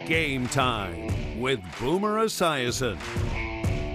Game Time with Boomer Esiason.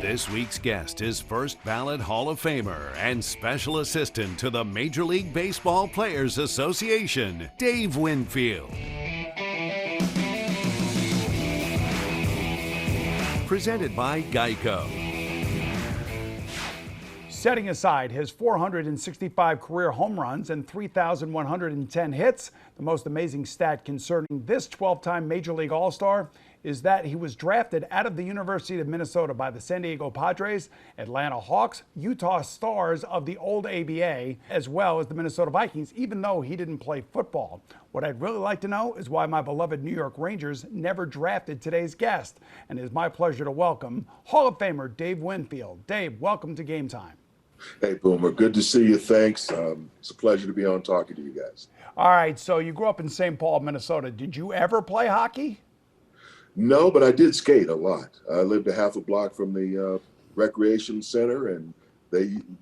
This week's guest is first ballot Hall of Famer and special assistant to the Major League Baseball Players Association, Dave Winfield. Presented by Geico. Setting aside his 465 career home runs and 3,110 hits, the most amazing stat concerning this 12-time Major League All-Star is that he was drafted out of the University of Minnesota by the San Diego Padres, Atlanta Hawks, Utah Stars of the old ABA, as well as the Minnesota Vikings, even though he didn't play football. What I'd really like to know is why my beloved New York Rangers never drafted today's guest. And it is my pleasure to welcome Hall of Famer Dave Winfield. Dave, welcome to Game Time. Hey, Boomer. Good to see you. Thanks. It's a pleasure to be on talking to you guys. All right, so you grew up in St. Paul, Minnesota. Did you ever play hockey? No, but I did skate a lot. I lived a half a block from the recreation center, and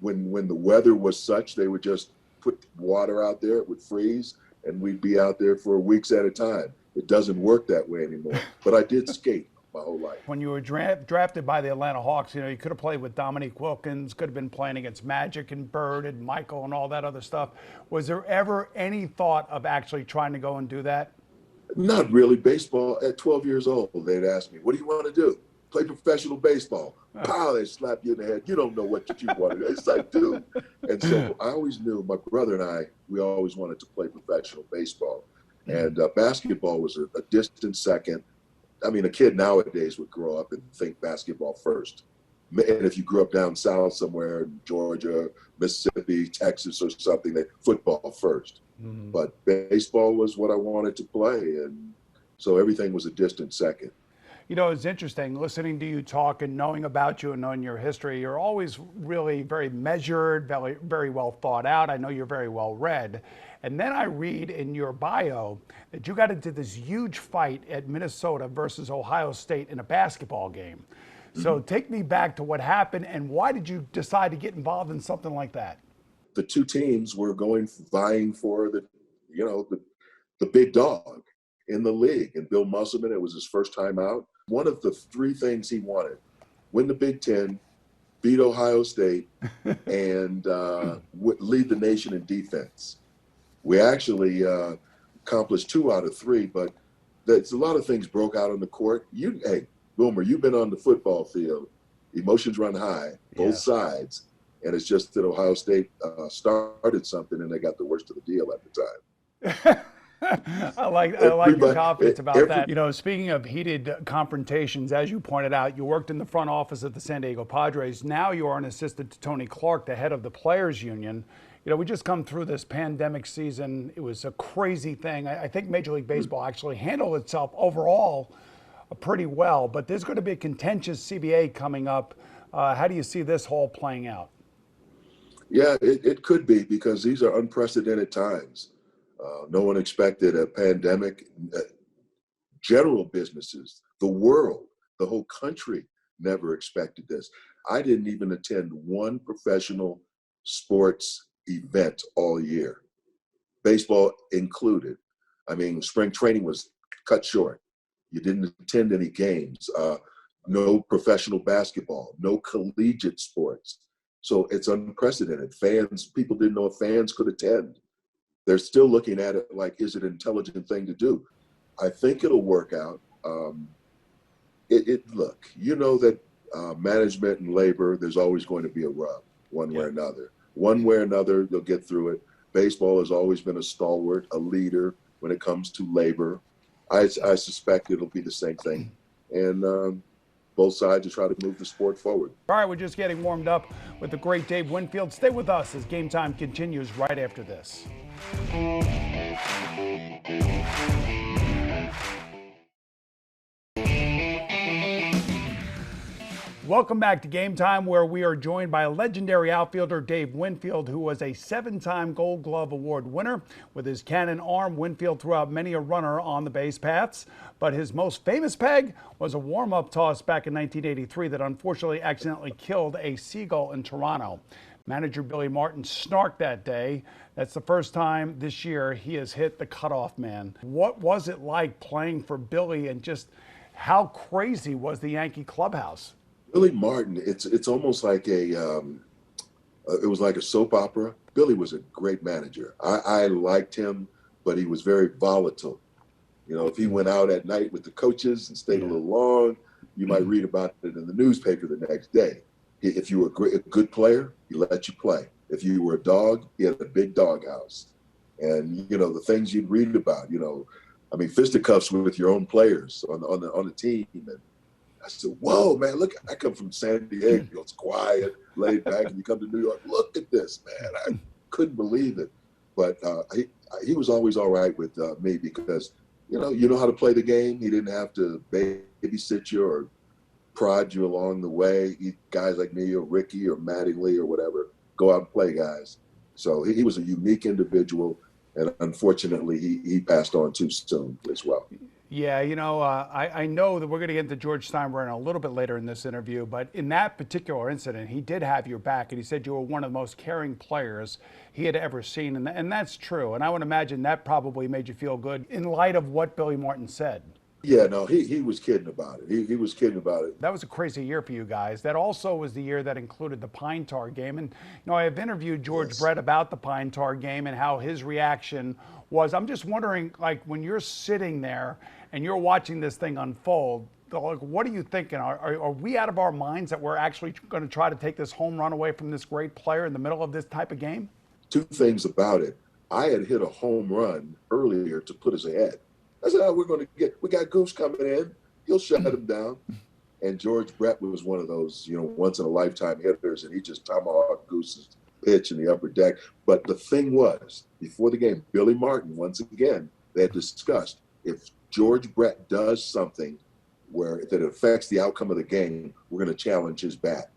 when the weather was such, they would just put water out there. It would freeze, and we'd be out there for weeks at a time. It doesn't work that way anymore, but I did skate my whole life. When you were drafted by the Atlanta Hawks, you could have played with Dominique Wilkins, could have been playing against Magic and Bird and Michael and all that other stuff. Was there ever any thought of actually trying to go and do that? Not really. Baseball, at 12 years old, they'd ask me, what do you want to do? Play professional baseball. Pow, they'd slap you in the head. You don't know what you want to do. It's like, dude. And so I always knew, my brother and I, we always wanted to play professional baseball. And basketball was a distant second. I mean, a kid nowadays would grow up and think basketball first. And if you grew up down south somewhere in Georgia, Mississippi, Texas or something, that football first. Mm-hmm. But baseball was what I wanted to play. And so everything was a distant second. It's interesting listening to you talk and knowing about you and knowing your history. You're always really very measured, very, very well thought out. I know you're very well read. And then I read in your bio that you got into this huge fight at Minnesota versus Ohio State in a basketball game. So take me back to what happened and why did you decide to get involved in something like that? The two teams were vying for the big dog in the league. And Bill Musselman, it was his first time out. One of the three things he wanted: win the Big Ten, beat Ohio State, and lead the nation in defense. We actually accomplished 2 out of 3, but there's a lot of things broke out on the court. Hey, Boomer, you've been on the football field. Emotions run high, both sides. And it's just that Ohio State started something and they got the worst of the deal at the time. I like your confidence about that. Speaking of heated confrontations, as you pointed out, you worked in the front office at the San Diego Padres. Now you are an assistant to Tony Clark, the head of the Players Union. We just come through this pandemic season. It was a crazy thing. I think Major League Baseball actually handled itself overall pretty well, but there's going to be a contentious CBA coming up. How do you see this whole playing out? Yeah, it could be, because these are unprecedented times. No one expected a pandemic. General businesses, the world, the whole country never expected this. I didn't even attend one professional sports event all year, baseball included. I mean, spring training was cut short. You didn't attend any games, no professional basketball, no collegiate sports. So it's unprecedented. People didn't know if fans could attend. They're still looking at it like, is it an intelligent thing to do? I think it'll work out. Look, that management and labor, there's always going to be a rub one way or another. One way or another, they'll get through it. Baseball has always been a stalwart, a leader when it comes to labor. I suspect it'll be the same thing. And both sides will try to move the sport forward. All right, we're just getting warmed up with the great Dave Winfield. Stay with us as Game Time continues right after this. Welcome back to Game Time, where we are joined by legendary outfielder Dave Winfield, who was a 7-time Gold Glove Award winner. With his cannon arm, Winfield threw out many a runner on the base paths, but his most famous peg was a warm-up toss back in 1983 that unfortunately accidentally killed a seagull in Toronto. Manager Billy Martin snarked that day. That's the first time this year he has hit the cutoff man. What was it like playing for Billy, and just how crazy was the Yankee clubhouse? Billy Martin, it's almost like it was like a soap opera. Billy was a great manager. I liked him, but he was very volatile. You know, if he went out at night with the coaches and stayed a little long, you might read about it in the newspaper the next day. If you were a good player, he let you play. If you were a dog, he had a big dog house. And, you know, the things you'd read about, you know, I mean, fisticuffs with your own players on the team. And I said, whoa, man, look, I come from San Diego. It's quiet, laid back, and you come to New York. Look at this, man. I couldn't believe it. But he was always all right with me because, you know how to play the game. He didn't have to babysit you or prod you along the way. Guys like me or Ricky or Mattingly or whatever, go out and play, guys. So he was a unique individual, and unfortunately, he passed on too soon as well. Yeah, you know, I know that we're going to get into George Steinbrenner a little bit later in this interview, but in that particular incident, he did have your back, and he said you were one of the most caring players he had ever seen, and that's true. And I would imagine that probably made you feel good in light of what Billy Martin said. Yeah, no, he was kidding about it. He was kidding about it. That was a crazy year for you guys. That also was the year that included the Pine Tar game. And, you know, I've interviewed George Brett about the Pine Tar game and how his reaction was. I'm just wondering, like, when you're sitting there and you're watching this thing unfold, like, what are you thinking? Are we out of our minds that we're actually going to try to take this home run away from this great player in the middle of this type of game? Two things about it. I had hit a home run earlier to put us ahead. I said, oh, we got Goose coming in. He'll shut him down. And George Brett was one of those, you know, once in a lifetime hitters, and he just tomahawked Goose's pitch in the upper deck. But the thing was, before the game, Billy Martin, once again, they had discussed if George Brett does something that affects the outcome of the game, we're going to challenge his bat.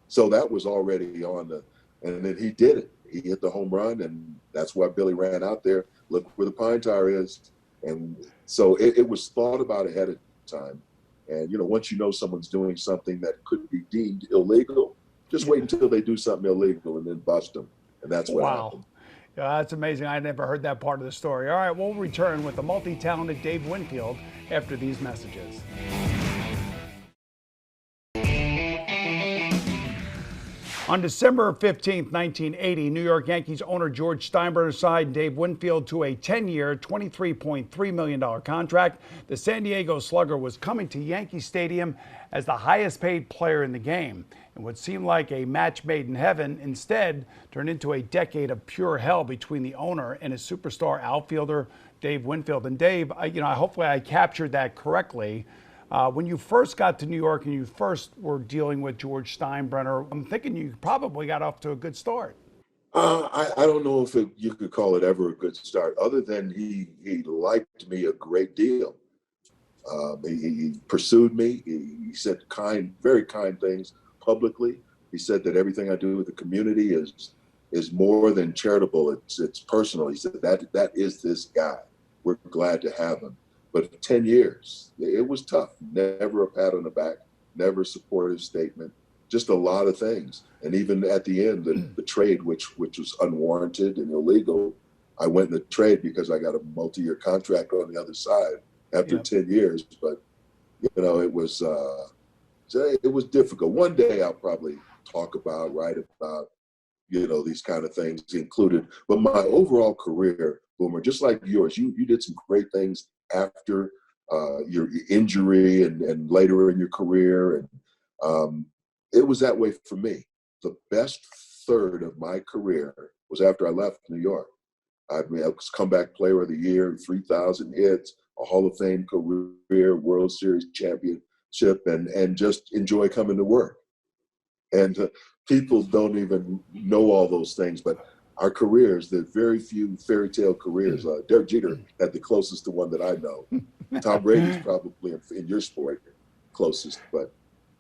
So that was already and then he did it. He hit the home run, and that's why Billy ran out there. Look where the Pine Tar is. And so it was thought about ahead of time. And, you know, once you know someone's doing something that could be deemed illegal, just wait until they do something illegal and then bust them. And that's what happened. Yeah, that's amazing. I never heard that part of the story. All right, we'll return with the multi-talented Dave Winfield after these messages. On December 15, 1980, New York Yankees owner George Steinbrenner signed Dave Winfield to a 10-year, $23.3 million contract. The San Diego Slugger was coming to Yankee Stadium as the highest-paid player in the game. And what seemed like a match made in heaven instead turned into a decade of pure hell between the owner and his superstar outfielder, Dave Winfield. And Dave, hopefully I captured that correctly. When you first got to New York and you first were dealing with George Steinbrenner, I'm thinking you probably got off to a good start. I don't know if you could call it ever a good start, other than he liked me a great deal. He pursued me. He said very kind things publicly. He said that everything I do with the community is more than charitable. It's personal. He said that is this guy. We're glad to have him. But 10 years, it was tough. Never a pat on the back, never a supportive statement, just a lot of things. And even at the end, the trade, which was unwarranted and illegal, I went in the trade because I got a multi-year contract on the other side after 10 years. But, you know, it was difficult. One day I'll probably write about, you know, these kind of things included. But my overall career, Boomer, just like yours, you did some great things after your injury and later in your career. And it was that way for me. The best third of my career was after I left New York. I was comeback player of the year, 3,000 hits, a Hall of Fame career, World Series championship, and just enjoy coming to work. And people don't even know all those things, but our careers, the very few fairy tale careers. Derek Jeter had the closest to one that I know. Tom Brady's probably in your sport closest, but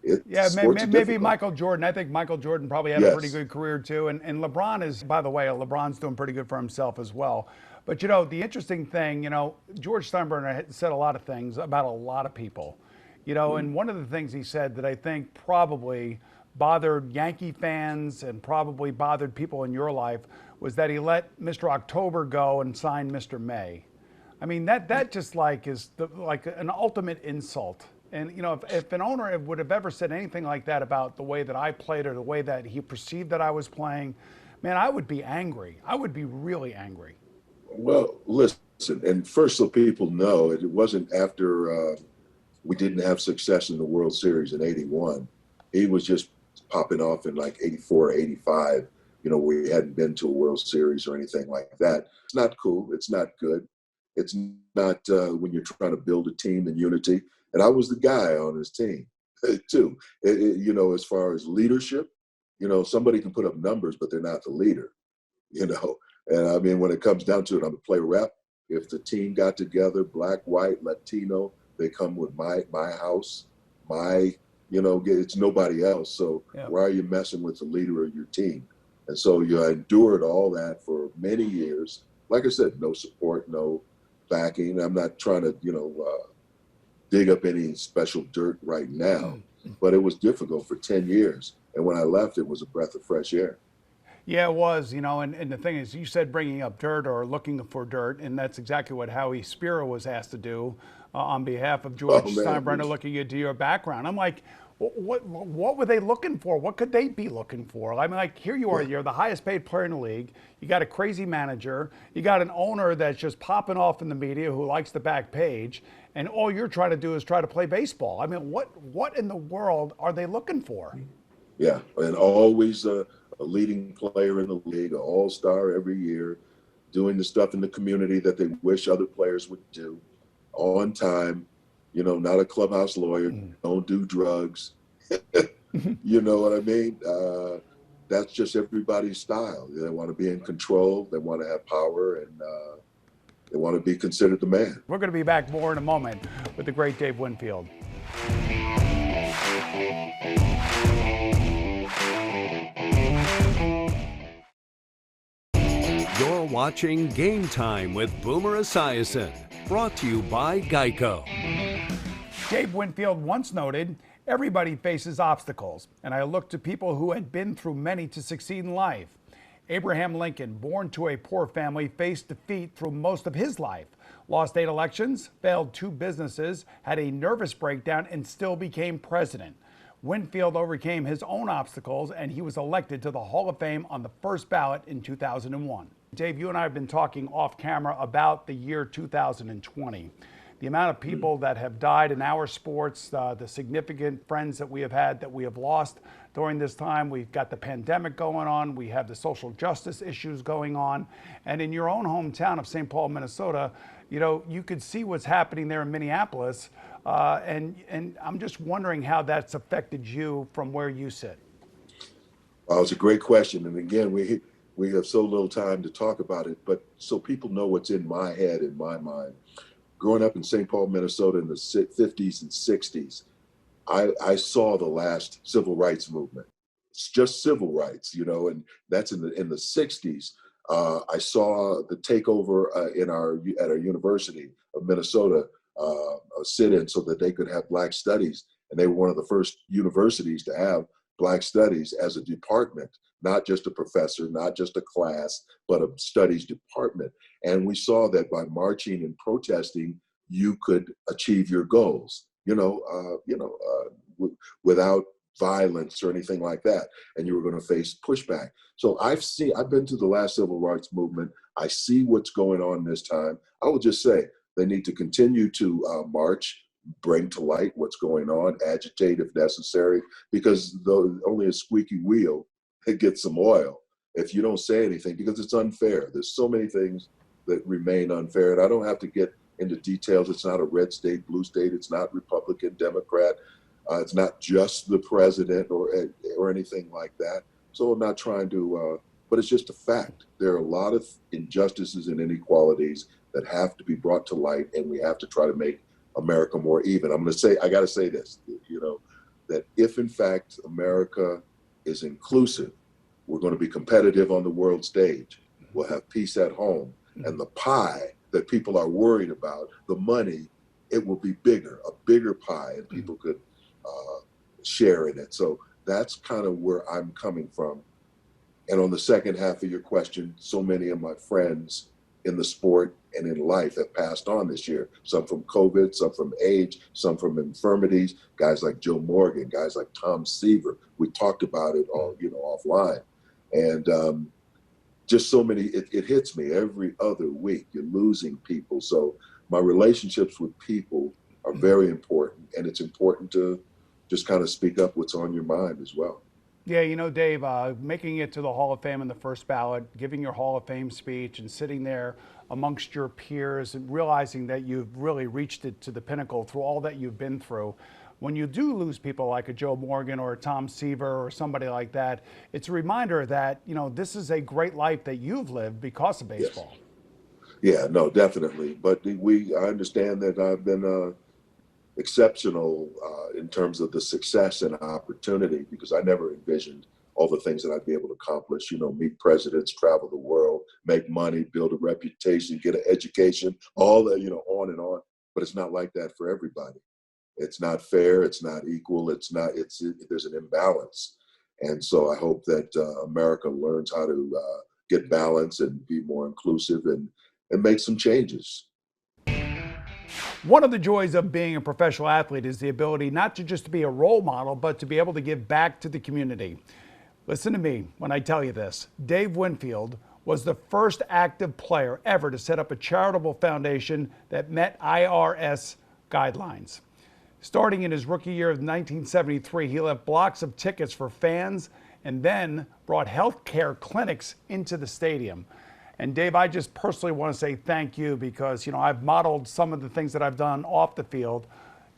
maybe Michael Jordan. I think Michael Jordan probably had a pretty good career too. And LeBron is, by the way, LeBron's doing pretty good for himself as well. But, you know, the interesting thing, you know, George Steinbrenner said a lot of things about a lot of people, you know, and one of the things he said that I think probably bothered Yankee fans and probably bothered people in your life was that he let Mr. October go and signed Mr. May. I mean, that just like is like an ultimate insult. And, you know, if an owner would have ever said anything like that about the way that I played or the way that he perceived that I was playing, man, I would be angry. I would be really angry. Well, listen, and first, so people know, it wasn't after we didn't have success in the World Series in '81. He was just popping off in like '84, '85, you know, where he hadn't been to a World Series or anything like that. It's not cool. It's not good. It's not when you're trying to build a team in unity. And I was the guy on his team, too. You know, as far as leadership, you know, somebody can put up numbers, but they're not the leader, you know. And I mean, when it comes down to it, I'm a play rep. If the team got together, black, white, Latino, they come with my house, you know, it's nobody else. So yeah. Why are you messing with the leader of your team? And so you endured all that for many years. Like I said, no support, no backing. I'm not trying to, you know, dig up any special dirt right now, but it was difficult for 10 years. And when I left, it was a breath of fresh air. Yeah, it was, you know, and the thing is, you said bringing up dirt or looking for dirt, and that's exactly what Howie Spiro was asked to do on behalf of George Steinbrenner, looking into your background. I'm like, what were they looking for? What could they be looking for? I mean, like, here you are, you're the highest paid player in the league. You got a crazy manager. You got an owner that's just popping off in the media who likes the back page, and all you're trying to do is try to play baseball. I mean, what in the world are they looking for? Yeah, and always a leading player in the league, an all-star every year, doing the stuff in the community that they wish other players would do, on time, you know, not a clubhouse lawyer, don't do drugs. You know what I mean? That's just everybody's style. They want to be in control, they want to have power, and they want to be considered the man. We're going to be back more in a moment with the great Dave Winfield. You're watching Game Time with Boomer Esiason, brought to you by Geico. Dave Winfield once noted, everybody faces obstacles, and I look to people who had been through many to succeed in life. Abraham Lincoln, born to a poor family, faced defeat through most of his life, lost 8 elections, failed 2 businesses, had a nervous breakdown, and still became president. Winfield overcame his own obstacles, and he was elected to the Hall of Fame on the first ballot in 2001. Dave, you and I have been talking off camera about the year 2020. The amount of people that have died in our sports, the significant friends that we have had that we have lost during this time. We've got the pandemic going on. We have the social justice issues going on. And in your own hometown of St. Paul, Minnesota, you know, you could see what's happening there in Minneapolis. And I'm just wondering how that's affected you from where you sit. Well, it's a great question. And again, we have so little time to talk about it, but so people know what's in my head, in my mind. Growing up in St. Paul, Minnesota in the 50s and 60s, I saw the last civil rights movement. It's just civil rights, you know, and that's in the 60s. I saw the takeover at our University of Minnesota, a sit-in so that they could have Black Studies, and they were one of the first universities to have Black Studies as a department, not just a professor, not just a class, but a studies department. And we saw that by marching and protesting, you could achieve your goals, without violence or anything like that. And you were going to face pushback. So I've been to the last civil rights movement. I see what's going on this time. I will just say they need to continue to march, bring to light what's going on, agitate if necessary, because only a squeaky wheel gets some oil if you don't say anything, because it's unfair. There's so many things that remain unfair, and I don't have to get into details. It's not a red state, blue state. It's not Republican, Democrat. It's not just the president or anything like that. So I'm not trying to, but it's just a fact. There are a lot of injustices and inequalities that have to be brought to light, and we have to try to make America more even. I got to say this, that if in fact America is inclusive, we're going to be competitive on the world stage. We'll have peace at home, and the pie that people are worried about, the money, it will be bigger, a bigger pie, and people could share in it. So that's kind of where I'm coming from. And on the second half of your question, so many of my friends in the sport and in life have passed on this year. Some from COVID, some from age, some from infirmities, guys like Joe Morgan, guys like Tom Seaver. We talked about it all, offline. And just so many, it hits me every other week. You're losing people. So my relationships with people are very important, and it's important to just kind of speak up what's on your mind as well. Yeah, Dave, making it to the Hall of Fame in the first ballot, giving your Hall of Fame speech and sitting there amongst your peers and realizing that you've really reached it to the pinnacle through all that you've been through. When you do lose people like a Joe Morgan or a Tom Seaver or somebody like that, it's a reminder that, this is a great life that you've lived because of baseball. Yes. Yeah, no, definitely. But I understand that I've been exceptional in terms of the success and opportunity, because I never envisioned all the things that I'd be able to accomplish, meet presidents, travel the world, make money, build a reputation, get an education, all that, on and on. But it's not like that for everybody. It's not fair. It's not equal. There's an imbalance. And so I hope that America learns how to get balance and be more inclusive and make some changes. One of the joys of being a professional athlete is the ability not to just be a role model, but to be able to give back to the community. Listen to me when I tell you this. Dave Winfield was the first active player ever to set up a charitable foundation that met IRS guidelines. Starting in his rookie year of 1973, he left blocks of tickets for fans and then brought healthcare clinics into the stadium. And Dave, I just personally want to say thank you because, I've modeled some of the things that I've done off the field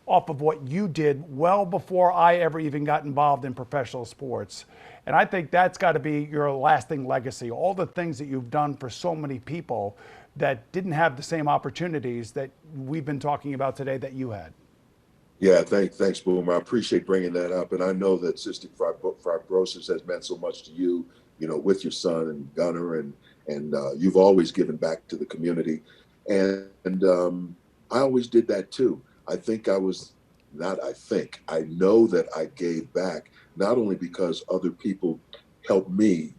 off of what you did well before I ever even got involved in professional sports. And I think that's got to be your lasting legacy. All the things that you've done for so many people that didn't have the same opportunities that we've been talking about today that you had. Yeah, thanks, Boomer. I appreciate bringing that up. And I know that cystic fibrosis has meant so much to you, with your son and Gunnar, and you've always given back to the community. And I always did that too. I know that I gave back, not only because other people helped me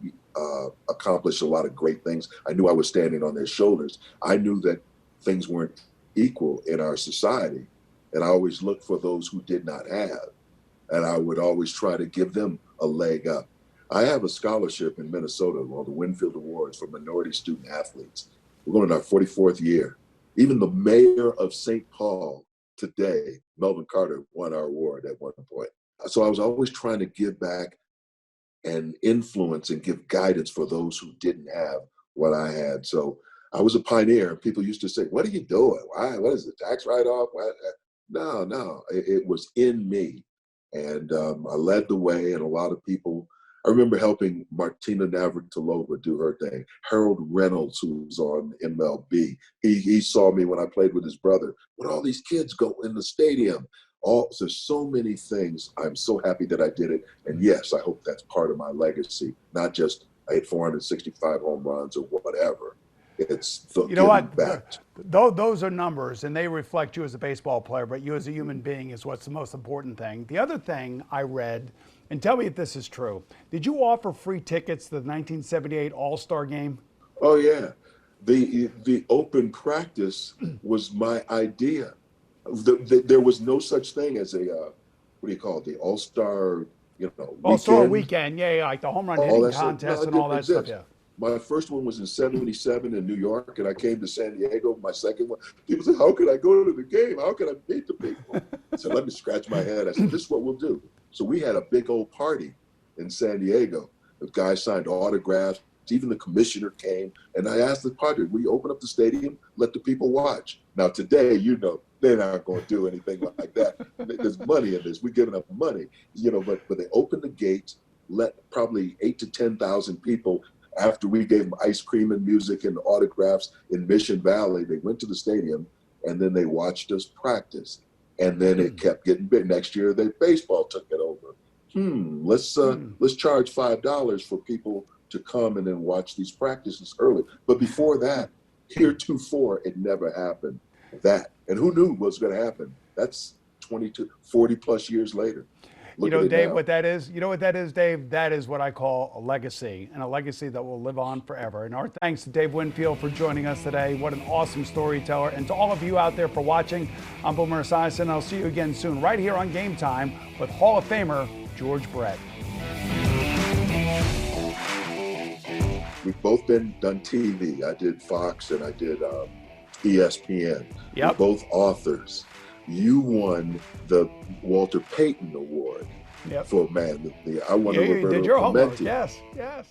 accomplish a lot of great things. I knew I was standing on their shoulders. I knew that things weren't equal in our society. And I always looked for those who did not have. And I would always try to give them a leg up. I have a scholarship in Minnesota called the Winfield Awards for minority student athletes. We're going in our 44th year. Even the mayor of St. Paul today, Melvin Carter, won our award at one point. So I was always trying to give back and influence and give guidance for those who didn't have what I had. So I was a pioneer. People used to say, "What are you doing? Why? What is the tax write-off?" No, it was in me. And I led the way, and a lot of people, I remember helping Martina Navratilova do her thing. Harold Reynolds, who was on MLB, he saw me when I played with his brother. When all these kids go in the stadium, there's so many things. I'm so happy that I did it. And yes, I hope that's part of my legacy, not just I hit 465 home runs or whatever. It's the back. Those are numbers, and they reflect you as a baseball player, but you as a human being is what's the most important thing. The other thing I read, and tell me if this is true, did you offer free tickets to the 1978 All-Star Game? Oh, yeah. The open practice was my idea. There was no such thing as what do you call it, the All-Star, All-Star weekend, yeah, like the home run hitting contest and all that stuff, yeah. My first one was in '77 in New York, and I came to San Diego. My second one, people said, "How could I go to the game? How can I meet the people?" So let me scratch my head. I said, "This is what we'll do." So we had a big old party in San Diego. The guys signed autographs. Even the commissioner came, and I asked the Padre, "Will you open up the stadium, let the people watch?" Now today, they're not going to do anything like that. There's money in this. We're giving up money, but they opened the gates, let probably 8,000 to 10,000 people. After we gave them ice cream and music and autographs in Mission Valley, they went to the stadium, and then they watched us practice. And then it kept getting big. Next year, baseball took it over. Let's charge $5 for people to come and then watch these practices early. But before that, heretofore, it never happened. And who knew what was going to happen? That's 40 plus years later. Look You know, at it Dave, now. what that is? You know what that is, Dave? That is what I call a legacy, and a legacy that will live on forever. And our thanks to Dave Winfield for joining us today. What an awesome storyteller. And to all of you out there for watching, I'm Boomer Esiason. I'll see you again soon, right here on Game Time with Hall of Famer George Brett. We've both done TV. I did Fox and I did ESPN. Yep. We're both authors. You won the Walter Payton Award Yep. for I won the You Roberto did your homework. Clemente. Yes, yes.